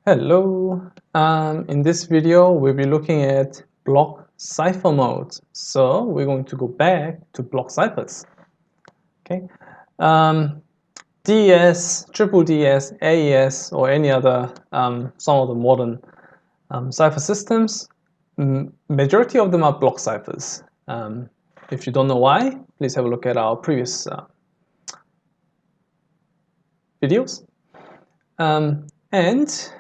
Hello. In this video, we'll be looking at block cipher modes. So we're going to go back to block ciphers. Okay. DS, triple DS, AES, or any other some of the modern cipher systems, majority of them are block ciphers. If you don't know why, please have a look at our previous videos. And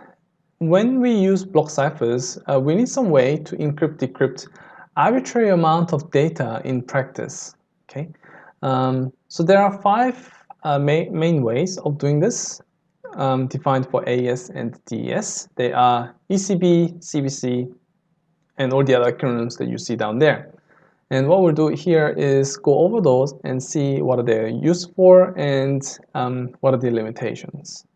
when we use block ciphers, we need some way to encrypt, decrypt arbitrary amount of data in practice. Okay, so there are five main ways of doing this, defined for AES and DES. They are ECB, CBC, and all the other acronyms that you see down there. And what we'll do here is go over those and see what are they used for and what are the limitations.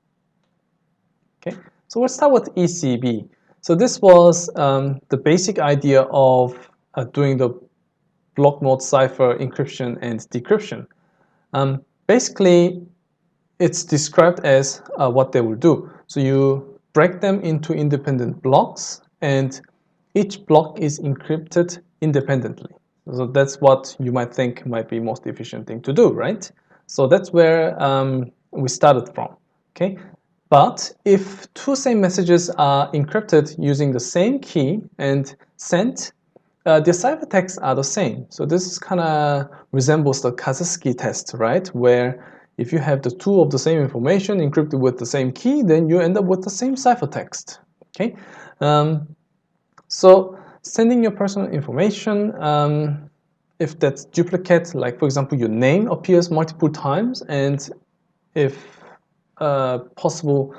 Okay. So we'll start with ECB. So this was the basic idea of doing the block mode cipher encryption and decryption. Basically, it's described as what they will do. So you break them into independent blocks, and each block is encrypted independently. So that's what you might think might be most efficient thing to do, right? So that's where we started from. Okay. But if two same messages are encrypted using the same key and sent, the ciphertexts are the same. So this kind of resembles the Kaczynski test, right? Where if you have the two of the same information encrypted with the same key, then you end up with the same ciphertext. Okay. So sending your personal information, if that's duplicate, like for example, your name appears multiple times, and if possible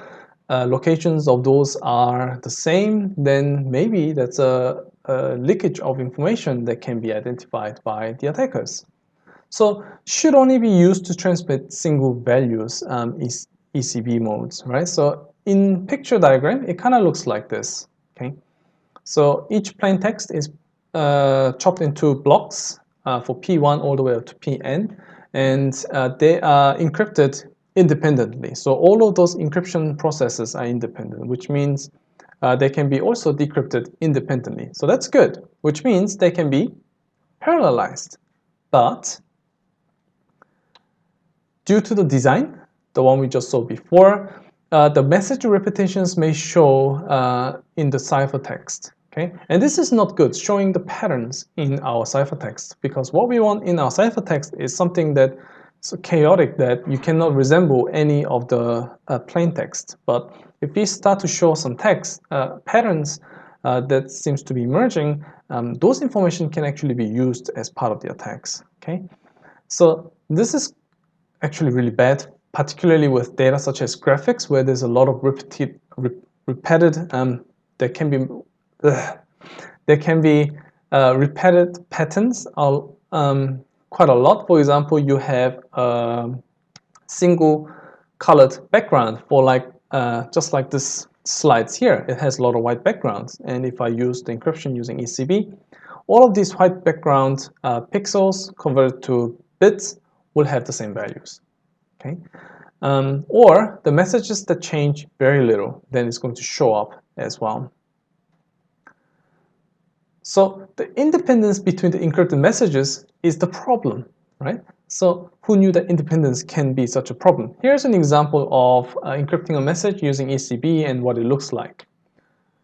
locations of those are the same, then maybe that's a leakage of information that can be identified by the attackers. So should only be used to transmit single values ECB modes, right? So in picture diagram, it kind of looks like this. Okay, so each plain text is chopped into blocks for P1 all the way up to Pn, and they are encrypted independently. So all of those encryption processes are independent, which means they can be also decrypted independently. So that's good, which means they can be parallelized. But due to the design, the one we just saw before, the message repetitions may show in the ciphertext. Okay, and this is not good, showing the patterns in our ciphertext, because what we want in our ciphertext is something that so chaotic that you cannot resemble any of the plain text. But if we start to show some text patterns that seems to be emerging, those information can actually be used as part of the attacks. Okay, so this is actually really bad, particularly with data such as graphics, where there's a lot of repeated there can be repeated patterns quite a lot. For example, you have a single colored background for like just like this slides here. It has a lot of white backgrounds, and if I use the encryption using ECB, all of these white background pixels converted to bits will have the same values. Okay, or the messages that change very little, then it's going to show up as well. So the independence between the encrypted messages is the problem, right? So who knew that independence can be such a problem? Here's an example of encrypting a message using ECB and what it looks like.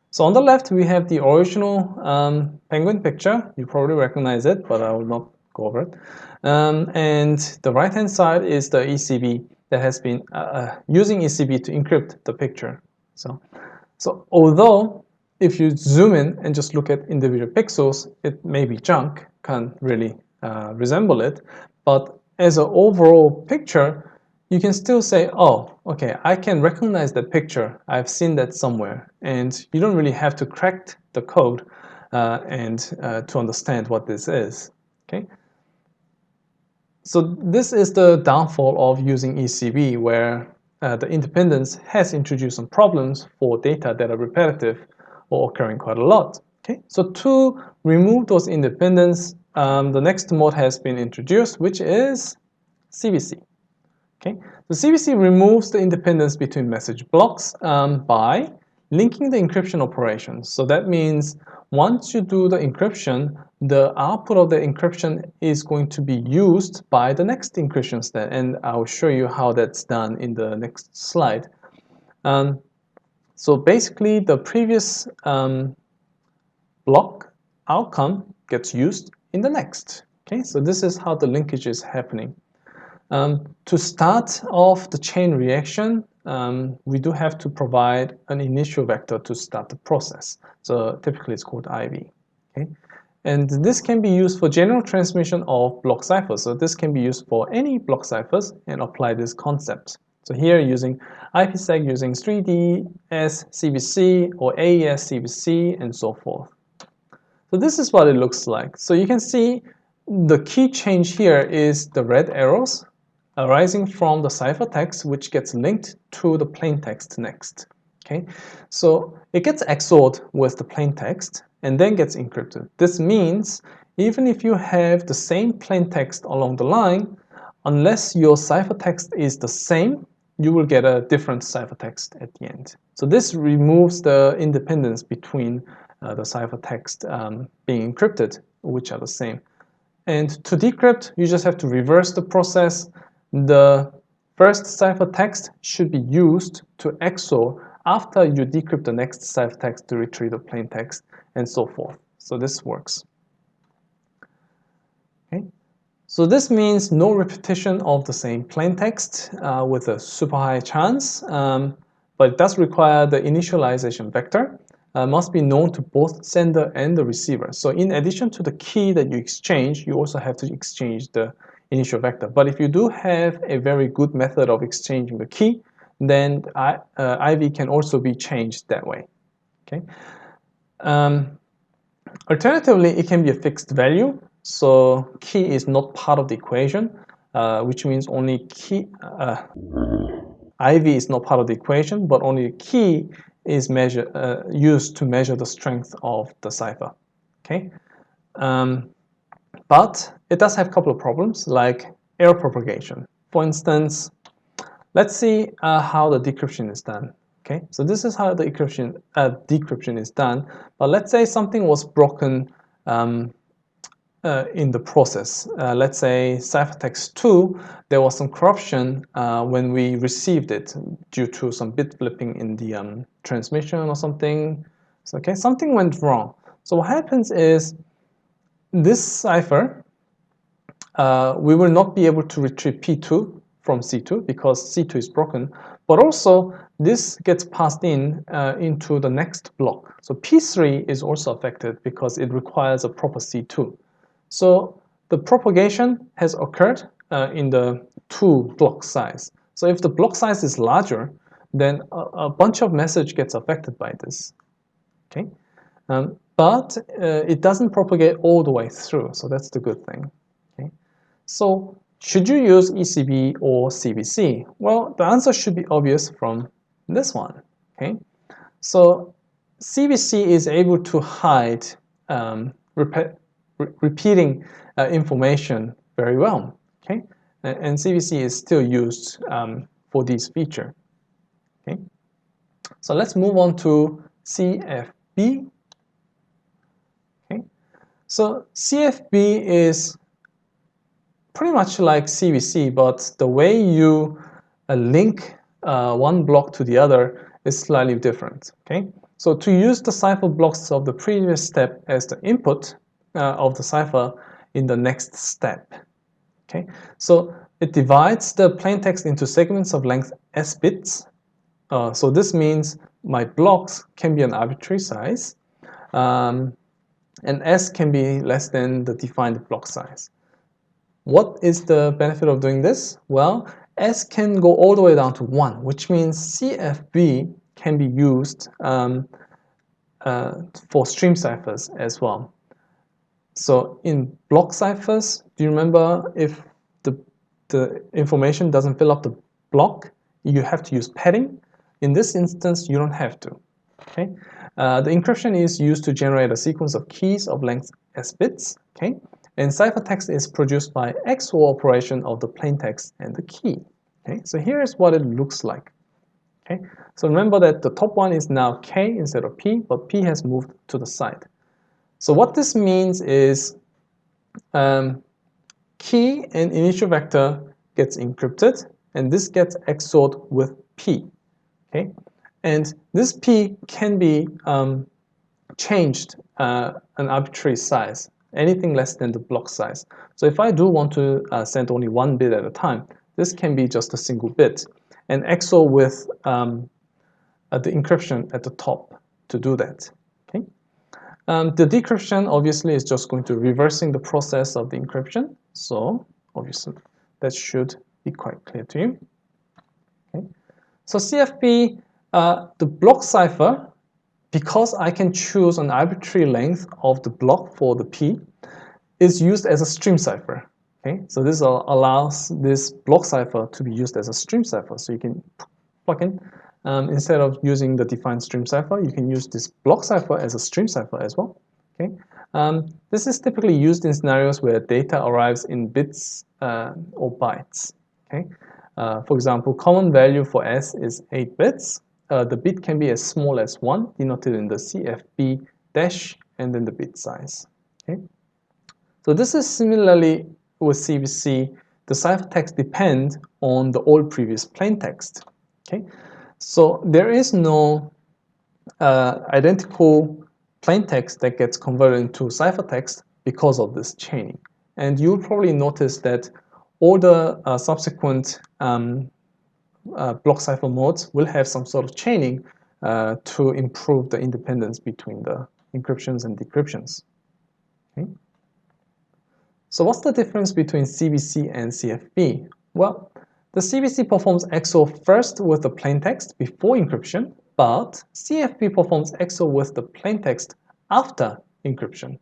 So on the left, we have the original penguin picture. You probably recognize it, but I will not go over it. And the right-hand side is the ECB that has been using ECB to encrypt the picture. So although if you zoom in and just look at individual pixels, it may be junk, can't really resemble it. But as an overall picture, you can still say, oh, okay, I can recognize that picture. I've seen that somewhere. And you don't really have to crack the code to understand what this is. Okay. So this is the downfall of using ECB, where the independence has introduced some problems for data that are repetitive or occurring quite a lot. Okay, so to remove those independence, the next mode has been introduced, which is CBC. Okay, so CBC removes the independence between message blocks by linking the encryption operations. So that means once you do the encryption, the output of the encryption is going to be used by the next encryption step, and I'll show you how that's done in the next slide. So basically, the previous block outcome gets used in the next. Okay, so this is how the linkage is happening. To start off the chain reaction, we do have to provide an initial vector to start the process. So typically it's called IV. Okay? And this can be used for general transmission of block ciphers. So this can be used for any block ciphers and apply this concept. So here using IPsec, using 3DS CBC or AES CBC and so forth. So this is what it looks like. So you can see the key change here is the red arrows arising from the ciphertext, which gets linked to the plaintext next. Okay, so it gets XORed with the plaintext and then gets encrypted. This means even if you have the same plaintext along the line, unless your ciphertext is the same, you will get a different ciphertext at the end. So this removes the independence between the ciphertext being encrypted, which are the same. And to decrypt, you just have to reverse the process. The first ciphertext should be used to XOR after you decrypt the next ciphertext to retrieve the plaintext, and so forth. So this works. Okay. So this means no repetition of the same plaintext with a super high chance, but it does require the initialization vector must be known to both sender and the receiver. So in addition to the key that you exchange, you also have to exchange the initial vector. But if you do have a very good method of exchanging the key, then IV can also be changed that way. Okay. Alternatively, it can be a fixed value. So key is not part of the equation, which means only key IV is not part of the equation, but only the key is used to measure the strength of the cipher. Okay, but it does have a couple of problems, like error propagation. For instance, let's see how the decryption is done. Okay, so this is how the decryption is done. But let's say something was broken in the process. Let's say ciphertext 2, there was some corruption when we received it due to some bit flipping in the transmission or something. So, okay, something went wrong. So what happens is this cipher, we will not be able to retrieve P2 from C2 because C2 is broken, but also this gets passed into the next block. So P3 is also affected because it requires a proper C2. So the propagation has occurred in the 2 block size. So if the block size is larger, then a bunch of message gets affected by this. Okay, but it doesn't propagate all the way through, so that's the good thing. Okay, so should you use ECB or CBC? Well, the answer should be obvious from this one. Okay, so CBC is able to hide repeating information very well. Okay, and CBC is still used for this feature. Okay, so let's move on to CFB. Okay, so CFB is pretty much like CBC, but the way you link one block to the other is slightly different. Okay, so to use the cipher blocks of the previous step as the input of the cipher in the next step. Okay, so it divides the plaintext into segments of length S bits. So this means my blocks can be an arbitrary size, and S can be less than the defined block size. What is the benefit of doing this? Well, S can go all the way down to 1, which means CFB can be used for stream ciphers as well. So in block ciphers, do you remember if the information doesn't fill up the block, you have to use padding? In this instance, you don't have to. Okay, the encryption is used to generate a sequence of keys of length S bits. Okay, and ciphertext is produced by XOR operation of the plaintext and the key. Okay, so here is what it looks like. Okay, so remember that the top one is now K instead of P, but P has moved to the side. So what this means is key and initial vector gets encrypted, and this gets XORed with P. Okay, and this P can be changed an arbitrary size, anything less than the block size. So if I do want to send only one bit at a time, this can be just a single bit, and XOR with the encryption at the top to do that. Okay. The decryption obviously is just going to reversing the process of the encryption. So obviously that should be quite clear to you. Okay. So CFP, the block cipher, because I can choose an arbitrary length of the block for the P, is used as a stream cipher. Okay, so this allows this block cipher to be used as a stream cipher. So you can plug in, instead of using the defined stream cipher, you can use this block cipher as a stream cipher as well. Okay, this is typically used in scenarios where data arrives in bits or bytes. Okay, for example, common value for S is 8 bits. The bit can be as small as 1, denoted in the CFB dash and then the bit size. Okay? So this is similarly with CBC, the ciphertext depends on the all previous plaintext. Okay? So there is no identical plaintext that gets converted into ciphertext because of this chaining. And you'll probably notice that all the subsequent block cipher modes will have some sort of chaining to improve the independence between the encryptions and decryptions. Okay. So what's the difference between CBC and CFB? Well, the CBC performs XOR first with the plaintext before encryption, but CFB performs XOR with the plaintext after encryption.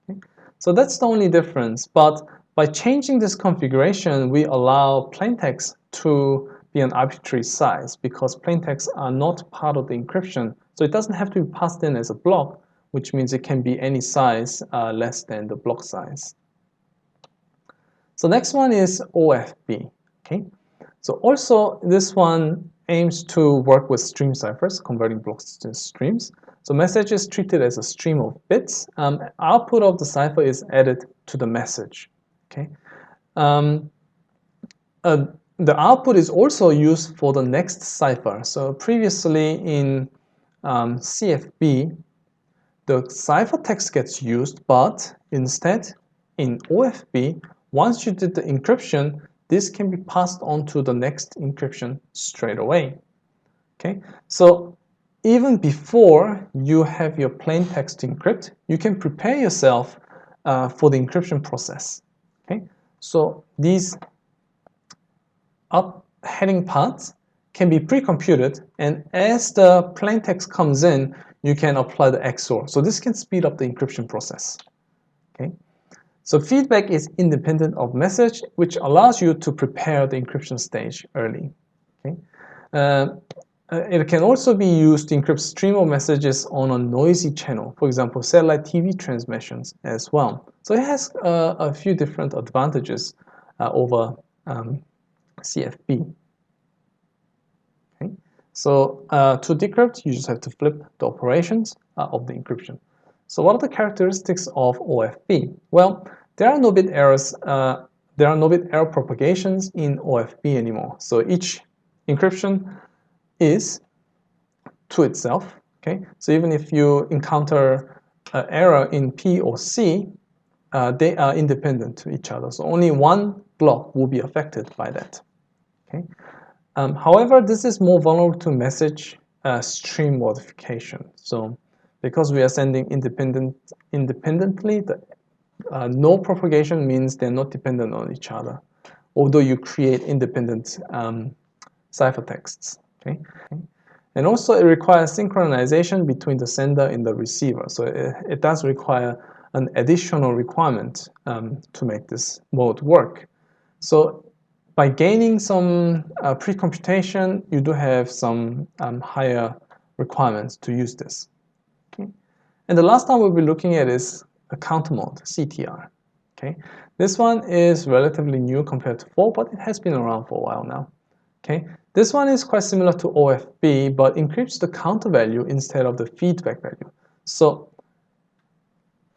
Okay. So that's the only difference, but by changing this configuration, we allow plaintext to be an arbitrary size because plaintexts are not part of the encryption. So it doesn't have to be passed in as a block, which means it can be any size less than the block size. So next one is OFB. Okay. So also this one aims to work with stream ciphers, converting blocks to streams. So message is treated as a stream of bits. Output of the cipher is added to the message. Okay. The output is also used for the next cipher. So previously in CFB, the ciphertext gets used, but instead in OFB, once you did the encryption, this can be passed on to the next encryption straight away. Okay, so even before you have your plain text to encrypt, you can prepare yourself for the encryption process. Okay, so these up heading parts can be pre-computed, and as the plaintext comes in, you can apply the XOR. So this can speed up the encryption process. Okay. So feedback is independent of message, which allows you to prepare the encryption stage early. Okay. It can also be used to encrypt stream of messages on a noisy channel, for example, satellite TV transmissions as well. So it has a few different advantages over CFB. Okay. So to decrypt, you just have to flip the operations of the encryption. So what are the characteristics of OFB? Well, there are no bit errors. There are no bit error propagations in OFB anymore. So each encryption is to itself. Okay. So even if you encounter an error in P or C, they are independent to each other. So only one block will be affected by that. Okay. However, this is more vulnerable to message stream modification. So because we are sending independently, the no propagation means they're not dependent on each other, although you create independent ciphertexts. Okay? And also it requires synchronization between the sender and the receiver. So it does require an additional requirement to make this mode work. So by gaining some pre-computation, you do have some higher requirements to use this. Okay? And the last one we'll be looking at is a counter mode, CTR. Okay? This one is relatively new compared to 4, but it has been around for a while now. Okay? This one is quite similar to OFB, but encrypts the counter value instead of the feedback value. So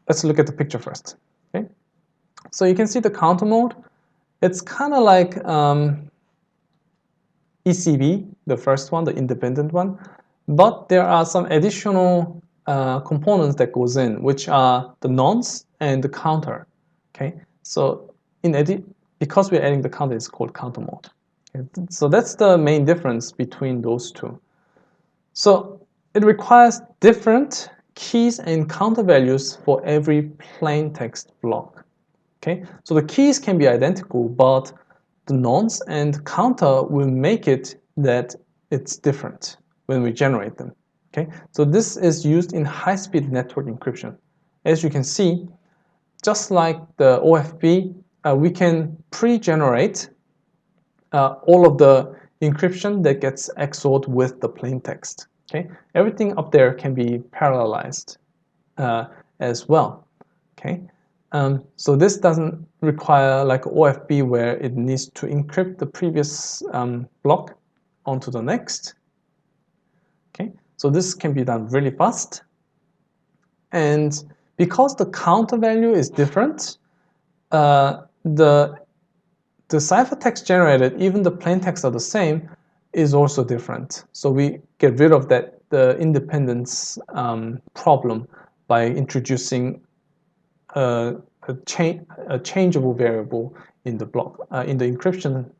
let's look at the picture first. Okay, so you can see the counter mode. It's kind of like ECB, the first one, the independent one, but there are some additional components that goes in, which are the nonce and the counter. Okay, so because we're adding the counter, it's called counter mode. Okay? So that's the main difference between those two. So it requires different keys and counter values for every plain text block. Okay, so the keys can be identical, but the nonce and counter will make it that it's different when we generate them. Okay, so this is used in high-speed network encryption. As you can see, just like the OFB, we can pre-generate all of the encryption that gets XORed with the plain text. Okay, everything up there can be parallelized as well. Okay. So this doesn't require like OFB where it needs to encrypt the previous block onto the next. Okay, so this can be done really fast. And because the counter value is different, the ciphertext generated, even the plain text are the same, is also different. So we get rid of the independence problem by introducing a changeable variable in the block in the encryption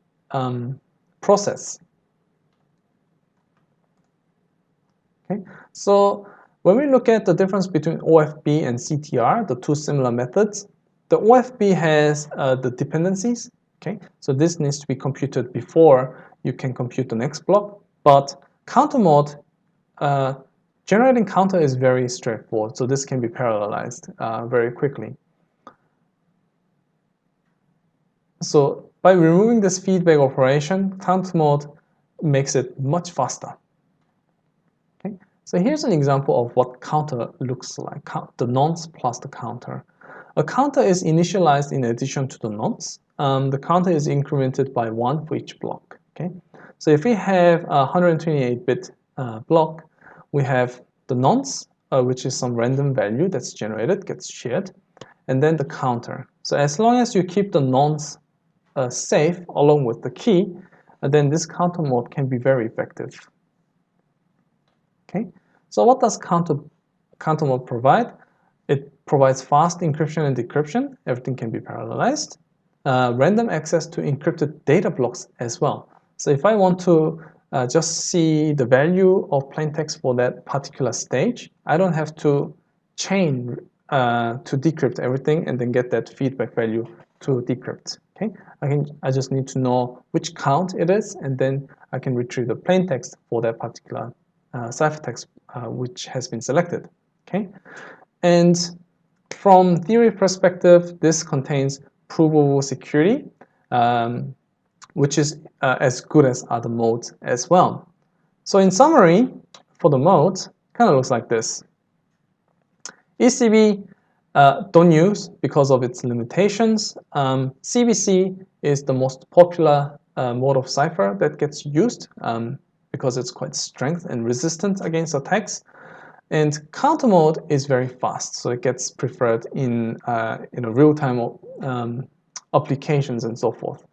process. Okay, so when we look at the difference between OFB and CTR, the two similar methods, the OFB has the dependencies. Okay, so this needs to be computed before you can compute the next block. But counter mode, generating counter is very straightforward, so this can be parallelized very quickly. So by removing this feedback operation, counter mode makes it much faster. Okay, so here's an example of what counter looks like, the nonce plus the counter. A counter is initialized in addition to the nonce. The counter is incremented by 1 for each block. Okay, so if we have a 128-bit block, we have the nonce, which is some random value that's generated, gets shared, and then the counter. So as long as you keep the nonce safe along with the key, then this counter mode can be very effective. Okay, so what does counter mode provide? It provides fast encryption and decryption. Everything can be parallelized. Random access to encrypted data blocks as well. So if I want to just see the value of plain text for that particular stage, I don't have to chain to decrypt everything and then get that feedback value to decrypt. Okay, I just need to know which count it is, and then I can retrieve the plain text for that particular ciphertext which has been selected. Okay, and from theory perspective, this contains provable security, which is as good as other modes as well. So in summary, for the modes, kind of looks like this. ECB don't use because of its limitations. CBC is the most popular mode of cipher that gets used because it's quite strength and resistant against attacks. And counter mode is very fast, so it gets preferred in real-time applications and so forth.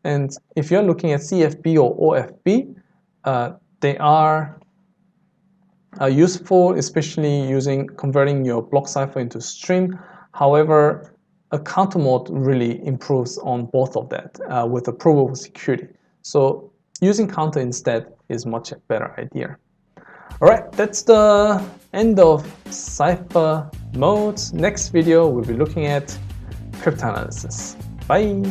And if you're looking at CFB or OFB, they are useful, especially converting your block cipher into stream. However, a counter mode really improves on both of that with a provable security. So using counter instead is much better idea. All right, that's the end of cipher modes. Next video, we'll be looking at cryptanalysis. Bye.